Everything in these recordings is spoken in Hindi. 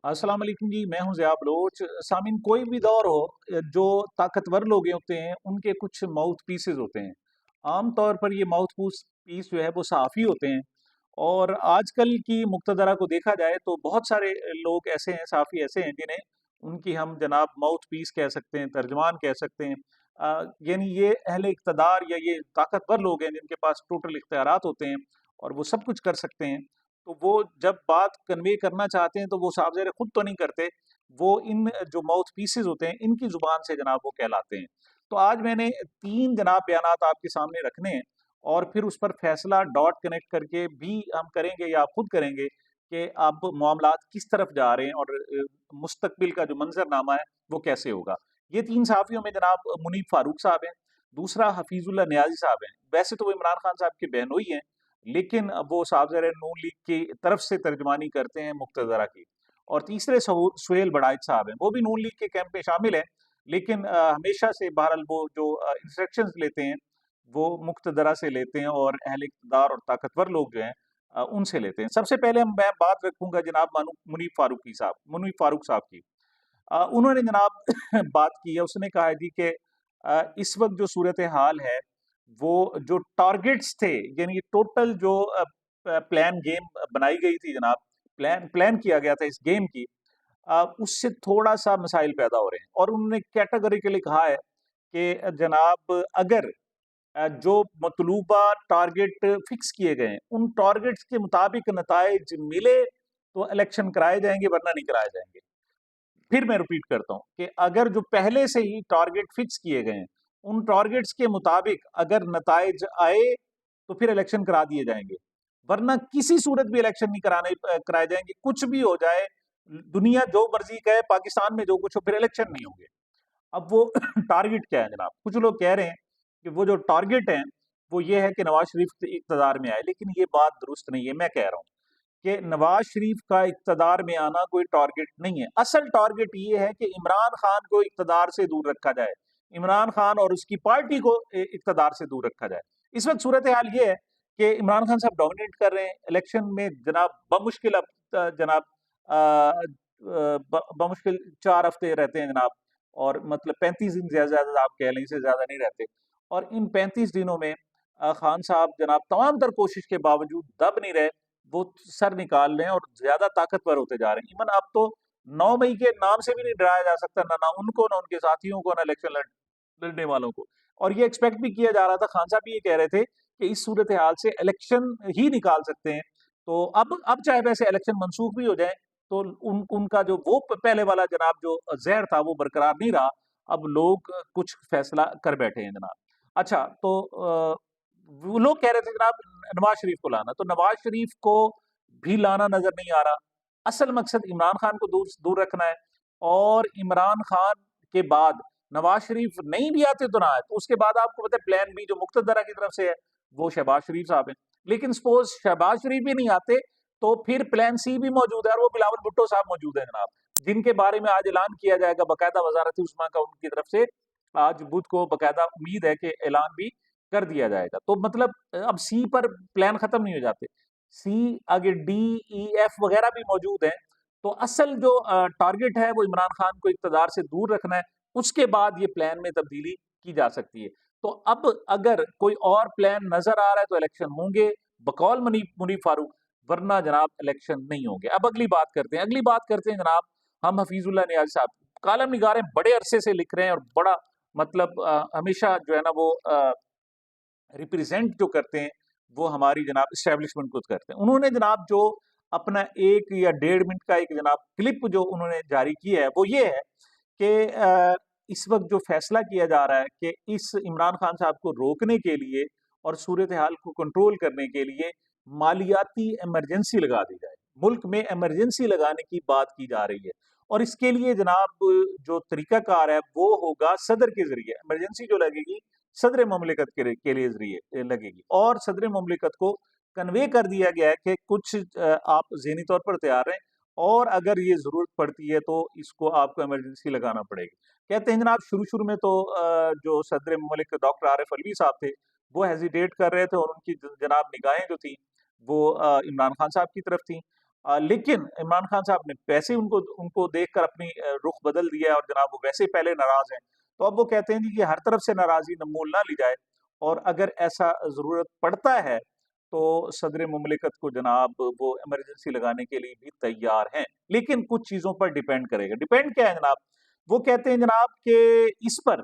अस्सलाम वालेकुम जी, मैं हूं ज़िया बलोच। सामीन, कोई भी दौर हो, जो ताकतवर लोग होते हैं उनके कुछ माउथ पीसेस होते हैं। आम तौर पर ये माउथ पीस जो है वो सहाफ़ी होते हैं। और आजकल की मुक्तदरा को देखा जाए तो बहुत सारे लोग ऐसे हैं, सहाफ़ी ऐसे हैं जिन्हें उनकी हम जनाब माउथ पीस कह सकते हैं, तर्जमान कह सकते हैं। यानी ये अहले इक़्तिदार या ये ताकतवर लोग हैं जिनके पास टोटल इख्तियारात होते हैं और वो सब कुछ कर सकते हैं। तो वो जब बात कन्वे करना चाहते हैं तो वो साहब ज़ाहिर खुद तो नहीं करते, वो इन जो माउथ पीसेस होते हैं इनकी ज़ुबान से जनाब वो कहलाते हैं। तो आज मैंने 3 जनाब बयानात आपके सामने रखने हैं और फिर उस पर फैसला डॉट कनेक्ट करके भी हम करेंगे या आप खुद करेंगे कि अब मामलात किस तरफ जा रहे हैं और मुस्तकबिल का जो मंज़रनामा है वो कैसे होगा। ये 3 सहाफ़ियों में जनाब मुनीब फ़ारूक साहब हैं, दूसरा हफ़ीज़ुल्लाह नियाज़ी साहब हैं। वैसे तो वो इमरान खान साहब के बहनोई हैं, लेकिन वो साहब ज़रा नून लीग की तरफ से तर्जमानी करते हैं मुक्तदरा की। और तीसरे सुहेल बड़ाइच साहब हैं, वो भी नून लीग के कैंप में शामिल हैं, लेकिन हमेशा से बहरहाल वो जो इंस्ट्रक्शंस लेते हैं, वो मुक्तदरा से लेते हैं और अहले इक़्तिदार और ताकतवर लोग जो हैं उनसे लेते हैं। सबसे पहले मैं बात रखूँगा जनाब मुनीब फ़ारूक साहब की। उन्होंने जनाब बात की है, उसने कहा है जी कि इस वक़्त जो सूरत-ए-हाल है, वो जो टारगेट्स थे, यानी टोटल जो प्लान गेम बनाई गई थी जनाब, प्लान प्लान किया गया था इस गेम की, उससे थोड़ा-सा मसाइल पैदा हो रहे हैं। और उन्होंने कैटेगोरिकली कहा है कि जनाब अगर जो मतलूबा टारगेट फिक्स किए गए हैं, उन टारगेट्स के मुताबिक नताइज मिले, तो इलेक्शन कराए जाएँगे वरना नहीं कराए जाएँगे। फिर मैं रिपीट करता हूँ कि अगर जो पहले से ही टारगेट फिक्स किए गए हैं, उन टारगेट्स के मुताबिक अगर नताइज आए, तो फिर इलेक्शन करा दिए जाएँगे। वरना किसी सूरत भी इलेक्शन नहीं कराए जाएँगे, कुछ भी हो जाए, दुनिया जो मर्ज़ी कहे, पाकिस्तान में जो कुछ हो, फिर इलेक्शन नहीं होंगे। अब वो टारगेट क्या है जनाब? कुछ लोग कह रहे हैं कि वो जो टारगेट है, वो ये है कि नवाज़ शरीफ इक़्तिदार में आए, लेकिन ये बात दुरुस्त नहीं है। मैं कह रहा हूँ कि नवाज शरीफ का इक़्तिदार में आना कोई टारगेट नहीं है। असल टारगेट ये है कि इमरान खान को इक़्तिदार से दूर रखा जाए। इमरान खान और उसकी पार्टी को इक़्तिदार से दूर रखा जाए। इस वक़्त सूरत-ए-हाल ये है कि इमरान खान साहब डोमिनेट कर रहे हैं। इलेक्शन में जनाब बमुश्किल अब जनाब बमुश्किल 4 हफ़्ते रहते हैं जनाब, और मतलब 35 दिन ज़्यादा आप कह लें, इससे ज़्यादा नहीं रहते। और इन 35 दिनों में खान साहब जनाब तमाम तर कोशिश के बावजूद दब नहीं रहे, वो सर निकाल रहे हैं और ज़्यादा ताकतवर होते जा रहे हैं। इवन अब तो 9 मई के नाम से भी नहीं डराया जा सकता, ना उनको, ना उनके साथियों को, ना इलेक्शन लड़ने वालों को। और ये एक्सपेक्ट भी किया जा रहा था, खान साहब भी ये कह रहे थे कि इस सूरत-ए-हाल से इलेक्शन ही निकाल सकते हैं। तो अब चाहे वैसे इलेक्शन मनसूख भी हो जाए, तो उनका जो वो पहले वाला जनाब जो ज़हर था, वो बरकरार नहीं रहा। अब लोग कुछ फैसला कर बैठे हैं जनाब। अच्छा, तो वो लोग कह रहे थे जनाब नवाज शरीफ को लाना, तो नवाज शरीफ को भी लाना नजर नहीं आ रहा। असल मकसद इमरान खान को दूर दूर रखना है। और इमरान खान के बाद नवाज शरीफ नहीं भी आते तो ना आए, तो उसके बाद आपको पता है प्लान बी जो मुक्तदरा की तरफ से है, वो शहबाज शरीफ साहब हैं। लेकिन सपोज शहबाज शरीफ भी नहीं आते, तो फिर प्लान सी भी मौजूद है और वो बिलावल भुट्टो साहब मौजूद है जनाब, जिनके बारे में आज ऐलान किया जाएगा बाकायदा वजारत उस्मा का उनकी तरफ से। आज बुध को बाकायदा उम्मीद है कि ऐलान भी कर दिया जाएगा। तो मतलब अब सी पर प्लान खत्म नहीं हो जाते। सी आगे डी, ई, एफ वगैरह भी मौजूद हैं। तो असल जो टारगेट है वो इमरान खान को इक़्तिदार से दूर रखना है। उसके बाद ये प्लान में तब्दीली की जा सकती है। तो अब अगर कोई और प्लान नज़र आ रहा है तो इलेक्शन होंगे बकौल मुनीब फ़ारूक, वरना जनाब इलेक्शन नहीं होंगे। अब अगली बात करते हैं जनाब, हम हफ़ीज़ुल्लाह नियाज़ी साहब, कॉलम निगार हैं, बड़े अरसे से लिख रहे हैं और बड़ा मतलब हमेशा जो है ना वो रिप्रेजेंट जो करते हैं, वो हमारी जनाब एस्टेब्लिशमेंट को करते हैं। उन्होंने जनाब जो अपना 1 या 1.5 मिनट का एक जनाब क्लिप जो उन्होंने जारी किया है, वो ये है कि इस वक़्त जो फैसला किया जा रहा है कि इस इमरान खान साहब को रोकने के लिए और सूरत-ए-हाल को कंट्रोल करने के लिए मालियाती इमरजेंसी लगा दी जाए। मुल्क में इमरजेंसी लगाने की बात की जा रही है। और इसके लिए जनाब जो तरीक़ाकार है, वो होगा सदर के ज़रिए। इमरजेंसी जो लगेगी, सदर ममलिकत के लिए ज़रिए लगेगी। और सदर ममलिकत को कन्वे कर दिया गया है कि कुछ आप ज़हनी तौर पर तैयार रहें, और अगर ये ज़रूरत पड़ती है तो इसको आपको इमरजेंसी लगाना पड़ेगी। कहते हैं जनाब शुरू-शुरू में तो जो सदर ममलिकत डॉक्टर आरिफ अलवी साहब थे, वो हेजिटेट कर रहे थे और उनकी जनाब निगाहें जो थी, वो इमरान खान साहब की तरफ थी। लेकिन इमरान खान साहब ने वैसे ही उनको उनको देखकर अपनी रुख बदल दिया है और जनाब वो वैसे ही पहले नाराज हैं। तो अब वो कहते हैं जी कि हर तरफ से नाराज़गी मोल ना ली जाए और अगर ऐसा ज़रूरत पड़ता है, तो सदर मुमलिकत को जनाब वो इमरजेंसी लगाने के लिए भी तैयार हैं। लेकिन कुछ चीज़ों पर डिपेंड करेगा। डिपेंड क्या है जनाब? वो कहते हैं जनाब कि इस पर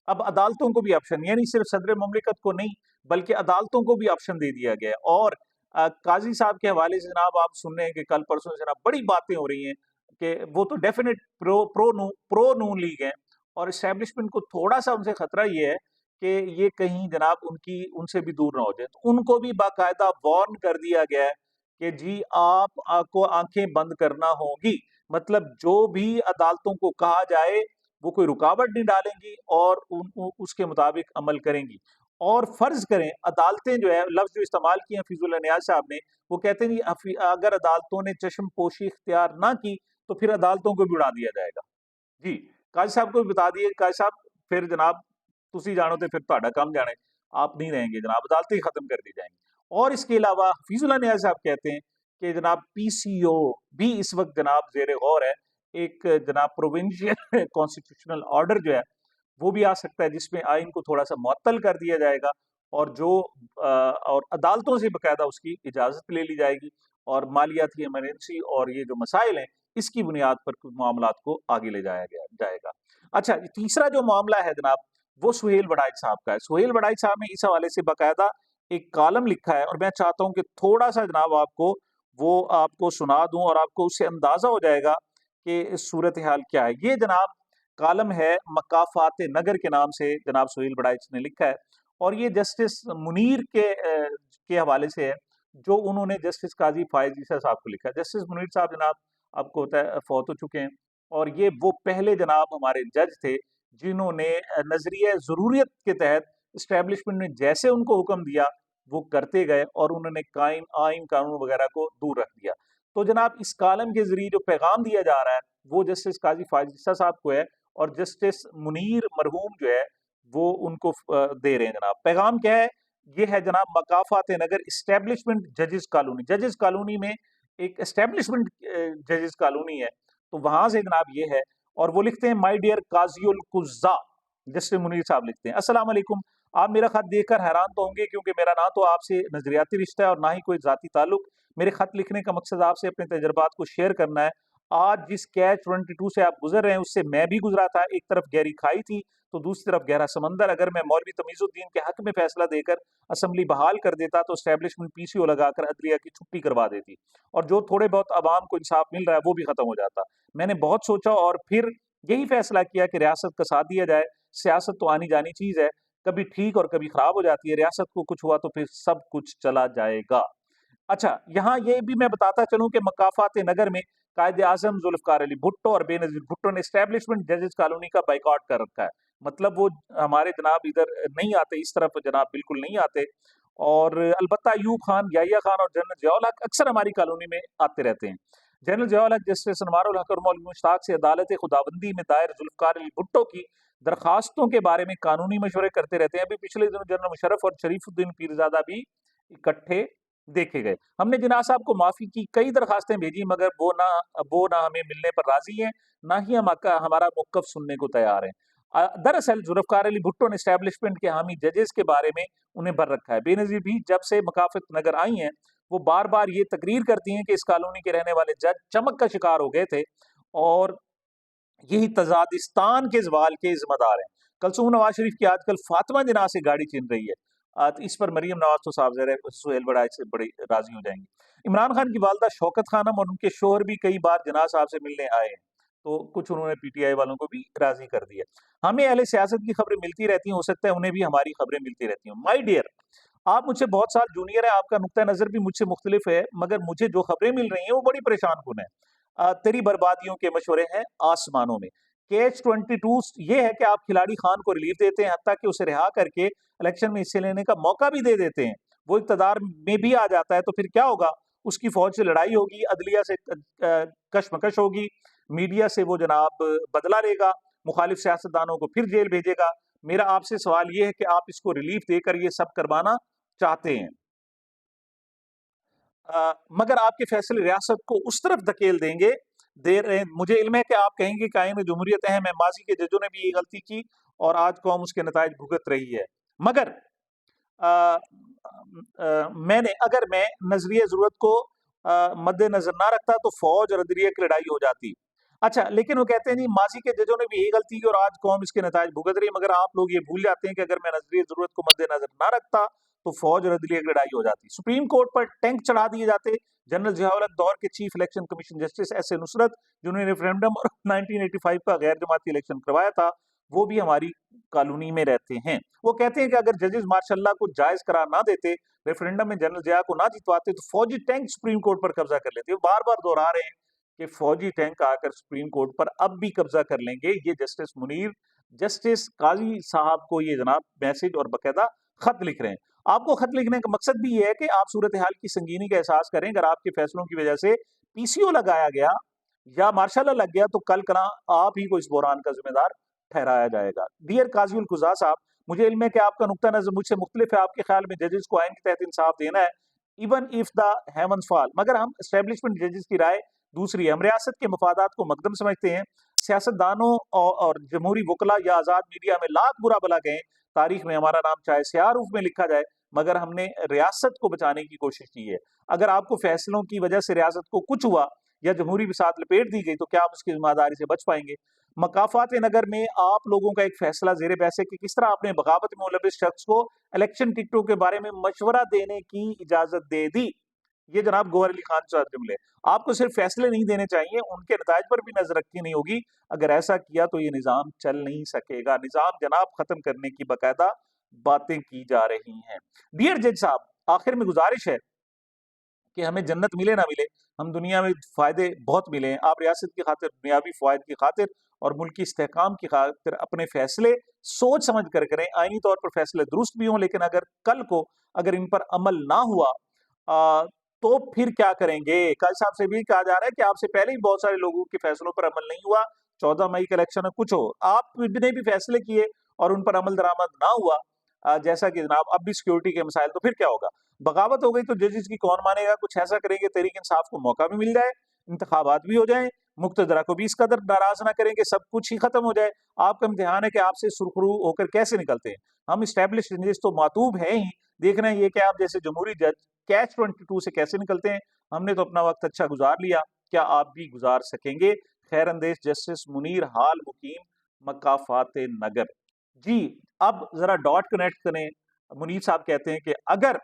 अब अदालतों को भी ऑप्शन, यानी सिर्फ सदर मुमलिकत को नहीं, बल्कि अदालतों को भी ऑप्शन दे दिया गया है। और काजी साहब के हवाले से जनाब आप सुन रहे हैं कि कल परसों से जनाब बड़ी बातें हो रही हैं कि वो तो डेफिनेट प्रो नून लीग हैं और एस्टेब्लिशमेंट को थोड़ा-सा उनसे खतरा ये है कि ये कहीं जनाब उनकी उनसे भी दूर ना हो जाए। तो उनको भी बाकायदा वार्न कर दिया गया है कि जी आप आपको आँखें बंद करना होगी। मतलब जो भी अदालतों को कहा जाए, वो कोई रुकावट नहीं डालेंगी और उसके मुताबिक अमल करेंगी। और फ़र्ज़ करें अदालतें जो है लफ्ज़ जो इस्तेमाल किए हफ़ीज़ुल नियाज़ साहब ने, वो कहते हैं जी अगर अदालतों ने चश्मपोशी इख्तियार ना की, तो फिर अदालतों को भी उड़ा दिया जाएगा। जी, काज़ी साहब को भी बता दिए, काज़ी साहब फिर जनाब तुसी जानो ते फिर तुहाडा काम जाने, आप नहीं रहेंगे जनाब, अदालतें ही ख़त्म कर दी जाएँगी। और इसके अलावा हफ़ीज़ुल्लाह नियाज़ साहब कहते हैं कि जनाब पीसीओ भी इस वक़्त जनाब ज़ेर गौर है। एक जनाब प्रोविंशियल कॉन्स्टिट्यूशनल ऑर्डर जो है, वो भी आ सकता है जिसमें आइन को थोड़ा-सा मुअत्तल कर दिया जाएगा और और अदालतों से बाकायदा उसकी इजाज़त ले ली जाएगी और मालियाती इमरजेंसी और ये जो मसाइल हैं, इसकी बुनियाद पर कुछ मामलात को आगे ले जाया जाएगा। अच्छा, तीसरा जो मामला है जनाब, वो सुहेल वड़ाइच साहब का है। सुहेल वड़ाइच साहब ने इस हवाले से बाकायदा एक कॉलम लिखा है और मैं चाहता हूँ कि थोड़ा-सा जनाब वो आपको सुना दूँ और आपको उससे अंदाज़ा हो जाएगा कि सूरत-ए-हाल क्या है। ये जनाब कॉलम है मकाफ़ात नगर के नाम से जनाब सुहेल वड़ाइच ने लिखा है और ये जस्टिस मुनीर के हवाले से है, जो उन्होंने जस्टिस काज़ी फ़ायज़ ईसा साहब को लिखा है। जस्टिस मुनीर साहब जनाब आपको पता है फ़ौत हो चुके हैं और ये वो पहले जनाब हमारे जज थे, जिन्होंने नज़रिया ज़रूरियत के तहत एस्टेब्लिशमेंट ने जैसे उनको हुक्म दिया, वो करते गए और उन्होंने आइन कानून वगैरह को दूर रख दिया। तो जनाब इस कॉलम के ज़रिए जो पैगाम दिया जा रहा है, वो जस्टिस काज़ी फ़ायज़ ईसा साहब को है और जस्टिस मुनीर मरहूम जो है, वो उनको दे रहे हैं जनाब। पैगाम क्या है? ये है जनाब मकाफ़ात नगर एस्टेब्लिशमेंट जजेस कॉलोनी। जजेस कॉलोनी में एक एस्टेब्लिशमेंट जजेस कॉलोनी है, तो वहाँ से जनाब ये है और वो लिखते हैं माय डियर काज़ी उल कुज़्ज़ा, जस्टिस मुनीर साहब लिखते हैं, अस्सलाम वालेकुम। आप मेरा खत देखकर हैरान तो होंगे क्योंकि मेरा ना तो आपसे नज़रियाती रिश्ता है और ना ही कोई ज़ाती ताल्लुक। मेरे खत लिखने का मकसद आपसे अपने तजुर्बात को शेयर करना है। आज जिस कैच 22 से आप गुज़र रहे हैं, उससे मैं भी गुज़रा था। एक तरफ गहरी खाई थी, तो दूसरी तरफ गहरा समंदर। अगर मैं मौलवी तमीज़ुद्दीन के हक में फैसला देकर असेंबली बहाल कर देता, तो एस्टेब्लिशमेंट पीसीओ लगाकर अदलिया की छुट्टी करवा देती और जो थोड़े बहुत अवाम को इंसाफ मिल रहा है, वो भी खत्म हो जाता। मैंने बहुत सोचा और फिर यही फैसला किया कि रियासत का साथ दिया जाए। सियासत तो आनी-जानी चीज़ है, कभी ठीक और कभी खराब हो जाती है। रियासत को कुछ हुआ तो फिर सब कुछ चला जाएगा। अच्छा, यहाँ ये भी मैं बताता चलूँ कि मकाफ़ात नगर में कायदे-आज़म ज़ुल्फ़िकार अली भुट्टो और बेनज़ीर भुट्टो ने एस्टेब्लिशमेंट जजेस कॉलोनी का बायकॉट कर रखा है। मतलब वो हमारे जनाब इधर नहीं आते, इस तरफ जनाब बिल्कुल नहीं आते और अलबत्ता अयूब खान, याहिया खान और जनरल ज़ियाउल हक अक्सर हमारी कॉलोनी में आते रहते हैं। जनरल ज़ियाउल हक जस्टिस अनवारुल हक और मौलवी मुश्ताक से अदालत खुदाबंदी में दायर ज़ुल्फ़िकार अली भुट्टो की दरख़्वास्तों के बारे में कानूनी मशवरे करते रहते हैं। अभी पिछले दिनों जनरल मुशर्रफ और शरीफुद्दीन पीरज़ादा भी इकट्ठे देखे गए। हमने जिन्ना साहब को माफ़ी की कई दरख़्वास्तें भेजी मगर वो ना हमें मिलने पर राज़ी हैं, ना ही हमारा मौक़िफ़ सुनने को तैयार हैं। दरअसल ज़ुल्फ़िकार अली भुट्टो ने एस्टेब्लिशमेंट के हामी जजेस के बारे में उन्हें भर रखा है। बेनज़ीर भी जब से मकाफ़त नगर आई हैं, वो बार-बार ये तकरीर करती हैं कि इस कॉलोनी के रहने वाले जज चमक का शिकार हो गए थे और यही तजादिस्तान के ज़वाल के ज़िम्मेदार हैं। कलसूम नवाज़ शरीफ की आजकल फ़ातिमा जिनाह से गाड़ी छीन रही है। तो इस पर मरियम नवाज़ तो साहब ज़ाहिर है सुहेल वड़ाइच से बड़ी राज़ी हो जाएँगी। इमरान खान की वालिदा शौकत खानम और उनके शौहर भी कई बार जिनाह साहब से मिलने आए हैं, तो कुछ उन्होंने पीटीआई वालों को भी राज़ी कर दिया। हमें अहले सियासत की खबरें मिलती रहती हैं, हो सकता है उन्हें भी हमारी खबरें मिलती रहती हों। माय डियर, आप मुझसे बहुत साल जूनियर हैं, आपका नुक्ता नज़र भी मुझसे मुख्तलिफ है, मगर मुझे जो खबरें मिल रही हैं, वो बड़ी परेशान-कुन है। तेरी बर्बादियों के मशवरे हैं आसमानों में। कैच 22 ये है कि आप खिलाड़ी खान को रिलीफ देते हैं, हत्ता कि उसे रिहा करके इलेक्शन में हिस्से लेने का मौका भी दे देते हैं। वो इक़्तिदार में भी आ जाता है, तो फिर क्या होगा? उसकी फ़ौज से लड़ाई होगी, अदलिया से कशमकश होगी, मीडिया से वो जनाब बदला लेगा, मुखालिफ सियासतदानों को फिर जेल भेजेगा। मेरा आपसे सवाल ये है कि आप इसको रिलीफ देकर ये सब करवाना चाहते हैं। मगर आपके फैसले रियासत को उस तरफ धकेल देंगे, दे रहे मुझे इल्म है कि आप कहेंगे कायम जमहूरियत अहम है, माजी के जजों ने भी ये गलती की और आज कौम उसके नतायज भुगत रही है। मगर मैंने अगर मैं नजरिए जरूरत को मद्देनजर ना रखता तो फौज और अदलिया की लड़ाई हो जाती। अच्छा, लेकिन वो कहते हैं नहीं, माजी के जजों ने भी यही गलती की और आज कौम इसके नतायज भुगत रही है। मगर आप लोग ये भूल जाते हैं कि अगर मैं नजरिए जरूरत को मद्देनजर ना रखता तो फौज और अदलिया की लड़ाई हो जाती। सुप्रीम कोर्ट पर टैंक चढ़ा दिए जाते जनरल जियाउल दौर के chief election commission justice S A Nusrat, जिन्होंने रेफरेंडम और 1985 का गैर जमाती इलेक्शन करवाया था, वो भी हमारी कॉलोनी में रहते हैं। वो कहते हैं कि अगर जजेस मार्शाल्लाह को जायज करार ना देते, रेफरेंडम में जनरल जिया को ना जितवाते, तो फौजी टैंक सुप्रीम कोर्ट पर कब्जा कर लेते। वो बार बार दोहरा रहे हैं कि फौजी टैंक आकर सुप्रीम कोर्ट पर अब भी कब्जा कर लेंगे। ये जस्टिस मुनीर, जस्टिस काजी साहब को ये जनाब मैसेज और बाकायदा खत लिख रहे हैं। आपको खत लिखने का मकसद भी ये है कि आप सूरत हाल की संगीनी का एहसास करें। अगर आपके फैसलों की वजह से पीसीओ लगाया गया या मार्शाला लग गया तो कल कला आप ही को इस बहरान का जिम्मेदार ठहराया जाएगा। डियर काजी उल कुज़ा साहब, मुझे इल्म है कि आपका नुक्ता नजर मुझसे मुख्तलिफ है। आपके ख्याल में जजेस को आइन के तहत इंसाफ देना है, even if the heavens fall. मगर हम एस्टेब्लिशमेंट जजेस की राय दूसरी है। हम रियासत के मफादात को मकदम समझते हैं। सियासतदानों और जमहूरी वकला या आज़ाद मीडिया में लाख बुरा भला कहें, तारीख में हमारा नाम चाहे स्याह रूप में लिखा जाए, मगर हमने रियासत को बचाने की कोशिश की है। अगर आपको फैसलों की वजह से रियासत को कुछ हुआ या जमहूरी बिसात लपेट दी गई तो क्या आप उसकी जिम्मेदारी से बच पाएंगे? मकाफात नगर में आप लोगों का एक फैसला जेर बहस है कि किस तरह आपने बगावत में मुलविस शख्स को इलेक्शन टिकटों के बारे में मशवरा देने की इजाजत दे दी। ये जनाब गौहर अली खान साहब जुमले। आपको सिर्फ फैसले नहीं देने चाहिए, उनके नताज पर भी नजर रखनी नहीं होगी। अगर ऐसा किया तो ये निज़ाम चल नहीं सकेगा। निज़ाम जनाब खत्म करने की बाकायदा बातें की जा रही हैं। डियर जज साहब, आखिर में गुजारिश है कि हमें जन्नत मिले ना मिले, हम दुनिया में फ़ायदे बहुत मिले हैं। आप रियासत की खातिर, दुनियावी फ़वाइद की खातिर और मुल्क की इस्तेहकाम की खातिर अपने फ़ैसले सोच समझ कर करें। आईनी तौर पर फ़ैसले दुरुस्त भी हों, लेकिन अगर कल को अगर इन पर अमल ना हुआ तो फिर क्या करेंगे? काज़ी साहब से भी कहा जा रहा है कि आपसे पहले ही बहुत सारे लोगों के फ़ैसलों पर अमल नहीं हुआ। 14 मई के इलेक्शन में कुछ हो, आपने भी फ़ैसले किए और उन पर अमल दरामद ना हुआ, जैसा कि जनाब अब भी सिक्योरिटी के मसाइल, तो फिर क्या होगा? बगावत हो गई तो जजेस की कौन मानेगा? कुछ ऐसा करेंगे तहरीक इंसाफ को मौका भी मिल जाए, इंतखाबात भी हो जाएँ, मुक्तदरा को भी इस कदर नाराज़ ना करें कि सब कुछ ही खत्म हो जाए। आपका इम्तिहान है कि आपसे सुरखरू होकर कैसे निकलते हैं। हम एस्टैब्लिश्ड जजेस तो मातूब हैं ही, देखना ये कि आप जैसे जमहूरी जज कैच 22 से कैसे निकलते हैं। हमने तो अपना वक्त अच्छा गुजार लिया, क्या आप भी गुजार सकेंगे? खैर अंदेश जस्टिस मुनीर हाल मुकीम मकाफात नगर। जी, अब जरा डॉट कनेक्ट करें। मुनीर साहब कहते हैं कि अगर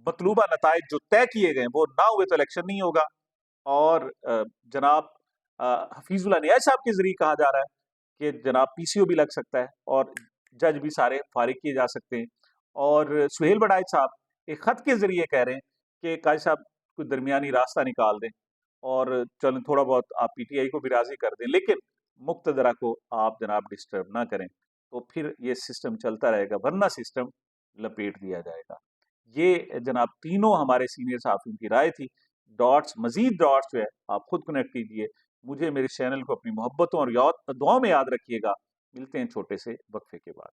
मतलूबा नताइज जो तय किए गए वो ना हुए तो इलेक्शन नहीं होगा। और जनाब हफीजुल्लाह नियाज़ साहब के जरिए कहा जा रहा है कि जनाब पीसीओ भी लग सकता है और जज भी सारे फारिग किए जा सकते हैं। और सुहेल बड़ाइच साहब एक खत के जरिए कह रहे हैं कि काजी साहब कोई दरमियानी रास्ता निकाल दें और चलो थोड़ा बहुत आप पीटीआई को भी राजी कर दें, लेकिन मुक्तदरा को आप जनाब डिस्टर्ब ना करें, तो फिर ये सिस्टम चलता रहेगा, वरना सिस्टम लपेट दिया जाएगा। ये जनाब तीनों हमारे सीनियर सहाफ़ियों की राय थी। डॉट्स, मज़ीद डॉट्स जो है आप खुद कनेक्ट कीजिए। मुझे, मेरे चैनल को अपनी मोहब्बतों और दुआओं में याद रखिएगा। मिलते हैं छोटे से वक्फे के बाद।